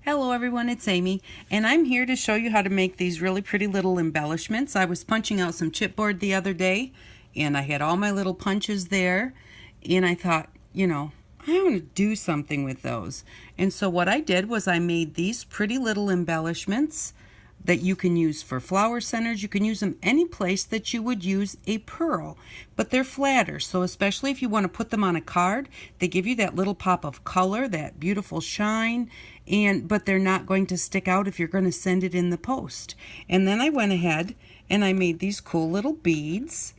Hello everyone, it's Amy, and I'm here to show you how to make these really pretty little embellishments. I was punching out some chipboard the other day, and I had all my little punches there, and I thought, I want to do something with those. And so what I did was I made these pretty little embellishments that you can use for flower centers. You can use them any place that you would use a pearl, but they're flatter. So especially if you want to put them on a card, they give you that little pop of color, that beautiful shine, but they're not going to stick out if you're going to send it in the post. And then I went ahead and I made these cool little beads.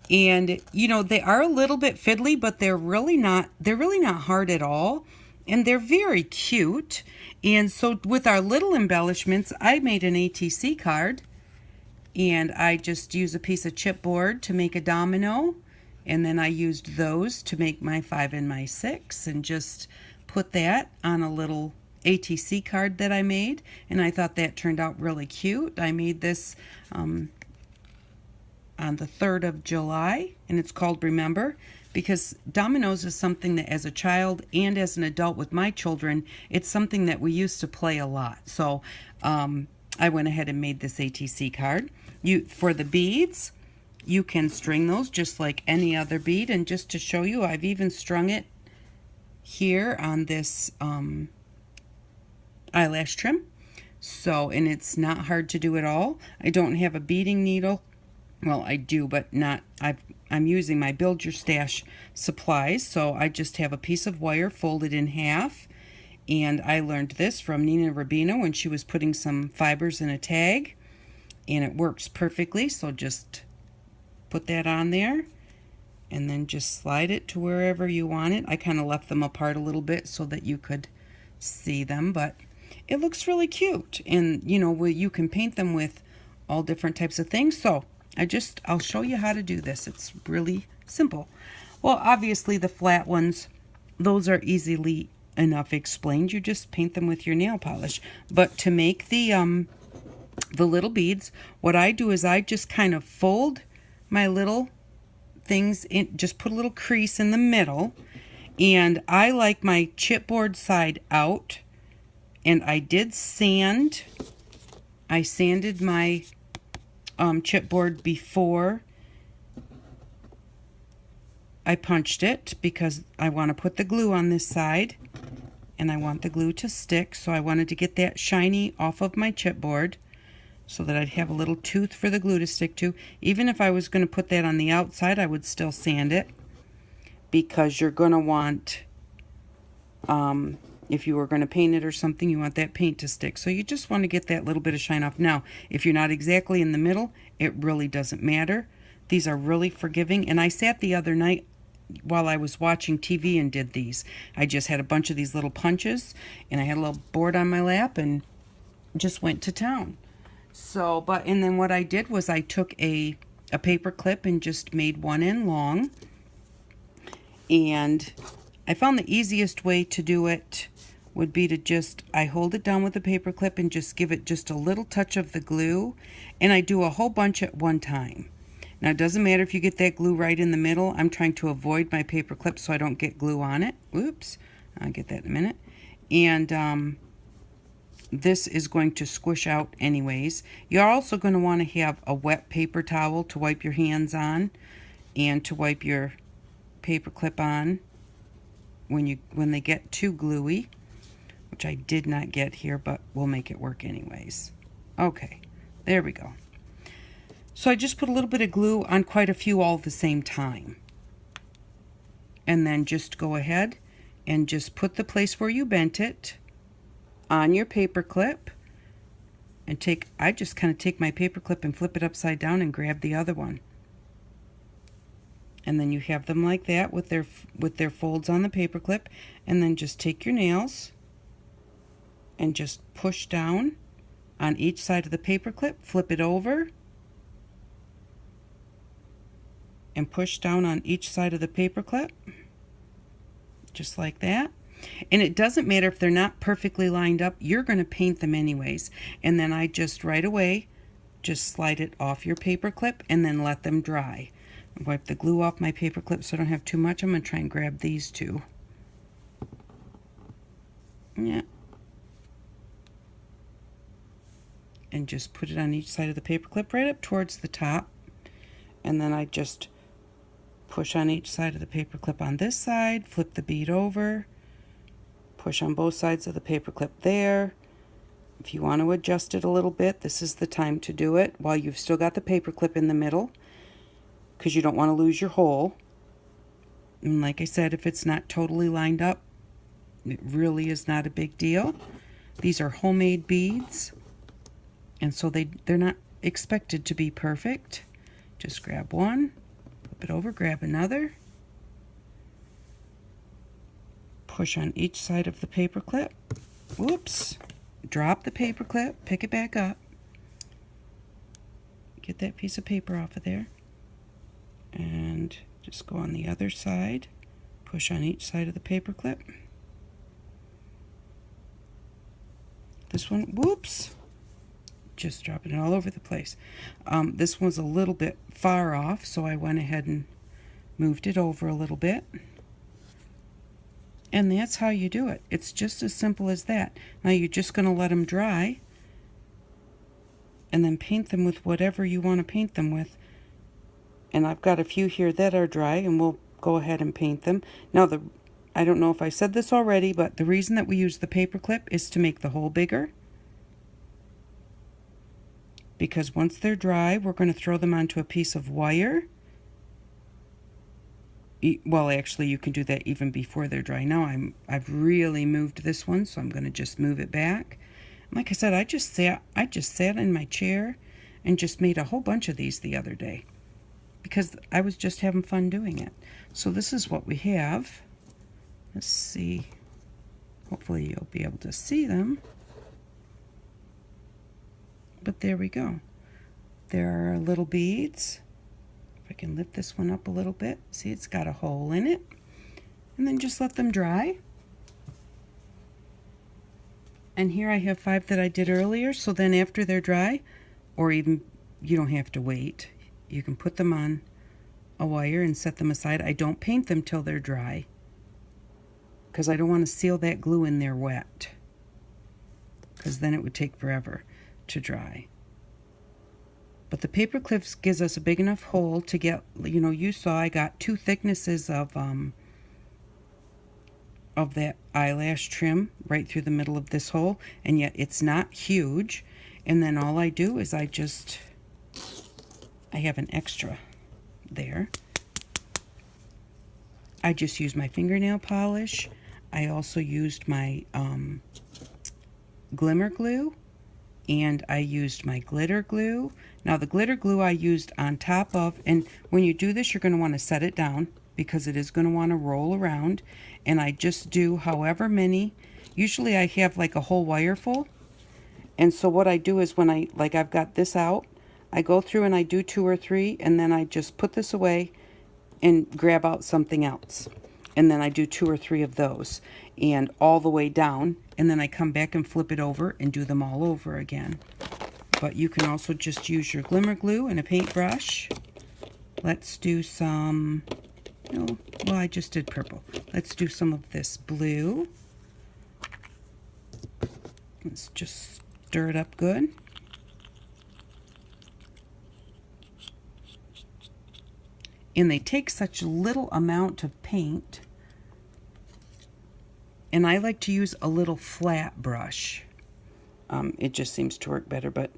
And they are a little bit fiddly, but they're really not hard at all. And they're very cute. And so with our little embellishments, I made an ATC card, and I just use a piece of chipboard to make a domino, and then I used those to make my 5 and my 6, and just put that on a little ATC card that I made, and I thought that turned out really cute. I made this on the 3rd of July, and it's called Remember, because dominoes is something that as a child and as an adult with my children, it's something that we used to play a lot. So I went ahead and made this ATC card. For the beads, you can string those just like any other bead, and just to show you, I've even strung it here on this eyelash trim. And it's not hard to do at all. I don't have a beading needle. Well, I do, but not. I'm using my Build Your Stash supplies, so I just have a piece of wire folded in half, and I learned this from Nina Rubino when she was putting some fibers in a tag, and it works perfectly. So just put that on there, and then just slide it to wherever you want it. I kind of left them apart a little bit so that you could see them, but it looks really cute, and you can paint them with all different types of things. So I'll show you how to do this. It's really simple. Well, obviously the flat ones, those are easily enough explained. You just paint them with your nail polish. But to make the little beads, what I do is I just kind of fold my little things in, just put a little crease in the middle, and I like my chipboard side out, and I did sand. I sanded my chipboard before I punched it, because I want to put the glue on this side, and I want the glue to stick. So I wanted to get that shiny off of my chipboard so that I'd have a little tooth for the glue to stick to. Even if I was going to put that on the outside, I would still sand it, because you're going to want, if you were going to paint it or something, you want that paint to stick. So you just want to get that little bit of shine off. Now, if you're not exactly in the middle, it really doesn't matter. These are really forgiving. And I sat the other night while I was watching TV and did these. I just had a bunch of these little punches, and I had a little board on my lap and just went to town. And then what I did was I took a paper clip and just made one end long. And I found the easiest way to do it would be to I hold it down with a paper clip and just give it just a little touch of the glue, and I do a whole bunch at one time. Now, it doesn't matter if you get that glue right in the middle. I'm trying to avoid my paper clip so I don't get glue on it. Oops, I'll get that in a minute. And this is going to squish out anyways. You're also going to want to have a wet paper towel to wipe your hands on, and to wipe your paper clip on when they get too gluey, which I did not get here, but we'll make it work anyways. Okay, there we go. So I just put a little bit of glue on quite a few all at the same time. And then just go ahead and just put the place where you bent it on your paper clip, and I just kind of take my paper clip and flip it upside down and grab the other one. And then you have them like that with their folds on the paper clip, and then just take your nails and just push down on each side of the paper clip, flip it over, and push down on each side of the paper clip, just like that. And it doesn't matter if they're not perfectly lined up, you're going to paint them anyways. And then I just right away just slide it off your paper clip and then let them dry. Wipe the glue off my paper clip so I don't have too much. I'm going to try and grab these two. Yeah, and just put it on each side of the paper clip right up towards the top. And then I just push on each side of the paper clip on this side, flip the bead over, push on both sides of the paper clip there. If you want to adjust it a little bit, this is the time to do it while you've still got the paper clip in the middle, because you don't want to lose your hole. And like I said, if it's not totally lined up, it really is not a big deal. These are homemade beads, and so they're not expected to be perfect. Just grab one, flip it over, grab another, push on each side of the paper clip. Whoops. Drop the paper clip, pick it back up, get that piece of paper off of there, and just go on the other side, push on each side of the paper clip. This one, whoops, just dropping it all over the place. This one's a little bit far off, so I went ahead and moved it over a little bit. And that's how you do it. It's just as simple as that. Now you're just going to let them dry and then paint them with whatever you want to paint them with. And I've got a few here that are dry, and we'll go ahead and paint them. Now, I don't know if I said this already, but the reason that we use the paper clip is to make the hole bigger. Because once they're dry, we're going to throw them onto a piece of wire. Well, actually, you can do that even before they're dry. Now I've really moved this one, so I'm going to just move it back. Like I said, I just sat in my chair and just made a whole bunch of these the other day because I was just having fun doing it. So this is what we have. Let's see. Hopefully you'll be able to see them. But there we go. There are little beads. If I can lift this one up a little bit, see, it's got a hole in it. And then just let them dry. And here I have 5 that I did earlier, so then after they're dry, or even you don't have to wait, you can put them on a wire and set them aside. I don't paint them till they're dry because I don't want to seal that glue in there wet, because then it would take forever to dry. But the paper clips gives us a big enough hole to get, you saw I got 2 thicknesses of that eyelash trim right through the middle of this hole, and yet it's not huge. And then all I do is I have an extra there. I just use my fingernail polish. I also used my glimmer glue, and I used my glitter glue. Now the glitter glue I used on top of, and when you do this you're going to want to set it down because it is going to want to roll around, and I just do however many. Usually I have like a whole wire full, and so what I do is when I've got this out, I go through and I do 2 or 3, and then I just put this away and grab out something else, and then I do 2 or 3 of those and all the way down, and then I come back and flip it over and do them all over again. But you can also just use your glimmer glue and a paintbrush. Let's do some, well, I just did purple. Let's do some of this blue. Let's just stir it up good. And they take such little amount of paint. And I like to use a little flat brush. It just seems to work better, but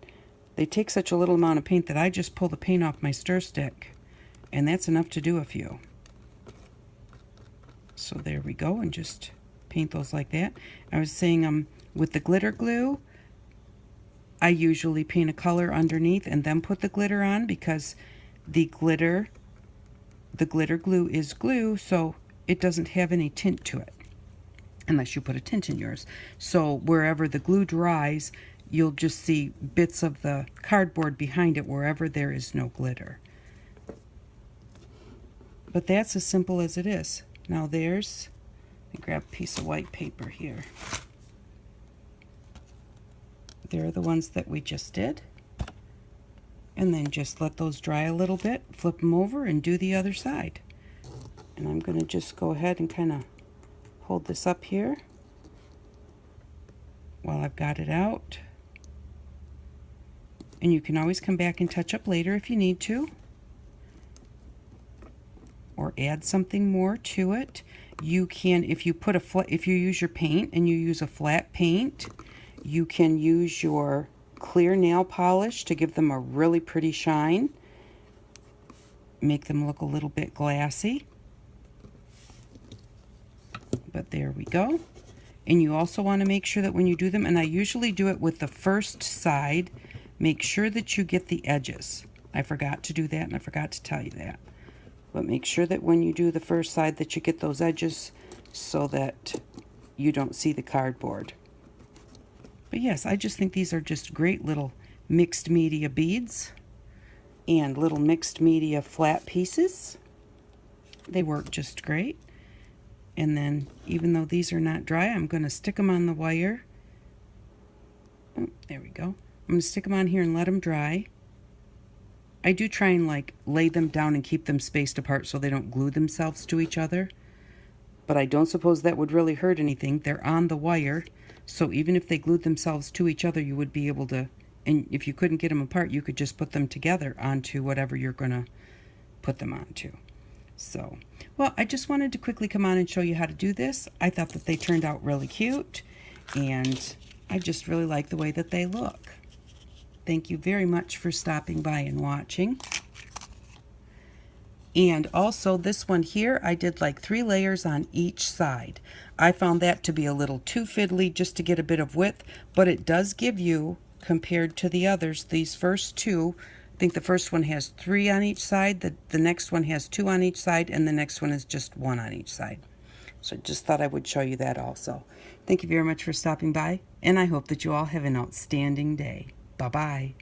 they take such a little amount of paint that I just pull the paint off my stir stick, and that's enough to do a few. So there we go, and just paint those like that. I was saying with the glitter glue, I usually paint a color underneath and then put the glitter on, because the glitter glue is glue, so it doesn't have any tint to it, unless you put a tint in yours. So wherever the glue dries, you'll just see bits of the cardboard behind it wherever there is no glitter. But that's as simple as it is. Now let me grab a piece of white paper here. There are the ones that we just did. And then just let those dry a little bit, flip them over, and do the other side. And I'm going to just go ahead and kind of hold this up here while I've got it out. And you can always come back and touch up later if you need to, or add something more to it. You can, if you use your paint and you use a flat paint, you can use your clear nail polish to give them a really pretty shine. Make them look a little bit glassy. But there we go. And you also want to make sure that when you do them, and I usually do it with the first side, make sure that you get the edges. I forgot to do that, and I forgot to tell you that. But make sure that when you do the first side that you get those edges so that you don't see the cardboard. But yes, I just think these are just great little mixed media beads and little mixed media flat pieces. They work just great. And then, even though these are not dry, I'm going to stick them on the wire. Oh, there we go. I'm going to stick them on here and let them dry. I do try and like lay them down and keep them spaced apart so they don't glue themselves to each other. But I don't suppose that would really hurt anything. They're on the wire, so even if they glued themselves to each other, you would be able to, and if you couldn't get them apart, you could just put them together onto whatever you're going to put them onto. So, well, I just wanted to quickly come on and show you how to do this. I thought that they turned out really cute, and I just really like the way that they look. Thank you very much for stopping by and watching. And also this one here, I did like 3 layers on each side. I found that to be a little too fiddly just to get a bit of width, but it does give you, compared to the others, these first 2, I think the first one has 3 on each side, the next one has 2 on each side, and the next one is just 1 on each side. So I just thought I would show you that also. Thank you very much for stopping by, and I hope that you all have an outstanding day. Bye-bye.